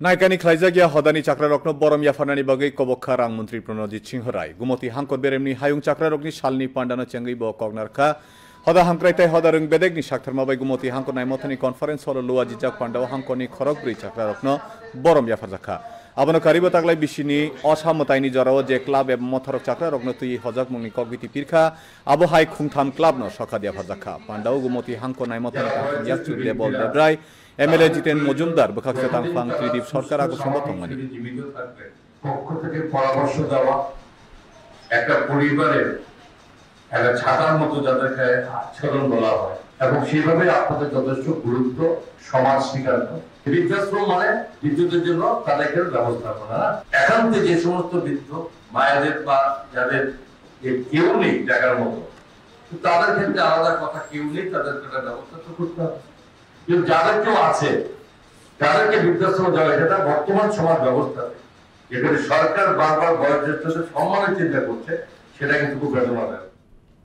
नायकानी ख्लाइजागिया हदानी चाक्रारकनो बरम याफानानि बागै कबक्खा रां मन्त्री प्रणजित सिंह राय गुमति हांखर बेरेमनि हायुं चाक्रारकनि सालनि पान्डानो चेंगै ब कगनारखा हदा हांक्राइताय हदा रों बेदेगनि साक्थारमाबाय गुमति हांखर नायमथनि कनफारेन्स हल लुवा जिजाक पान्डाव हांखरनि खरक ब्रै चाक्रारकनो बरम याफारजाखा आबनो कारिबो तागलाय बिसिनि असामतायनि जराव जे क्लाब एबं मथरक चाक्रारकनो तुई हजाक मुंनि कगबिति पिरखा आबो हाय खुंथाम क्लाबनो सखा दियाफारजाखा पान्डाव गुमति हांखर नायमथनि काफन याकचु देबल देब्राय एमएलए जितेन मजुमदार बखाकसे तांफां त्रिदीप सरकार आगो संबथंमानि পক্ষ থেকে পরামর্শ দেওয়া একটা পরিবারের একটা ছাতার মতো যাদেরকে আচরণ বলা হয় এবং সেইভাবে আপনাদের যথেষ্ট গুরুত্ব সমাজ স্বীকার করে বৃদ্ধাশ্রম মানে বিদ্যুতের জন্য তাদেরকে ব্যবস্থাপনা একান্তে যে সমস্ত বৃদ্ধ মায়েদের বা যাদের কেউ নেই টাকার মতো তাদের ক্ষেত্রে আলাদা কথা কেউ নেই তাদেরকে একটা ব্যবস্থা তো করতে হবে কিন্তু যাদের কেউ আছে যাদেরকে বৃদ্ধাশ্রম দেওয়া এটা বর্তমান সমাজ ব্যবস্থাতে যেখানে সরকার বারবার বয়োজ্যেষ্ঠদের সম্মানের চিন্তা করছে সেটা কিন্তু খুব বেদনাদায়ক।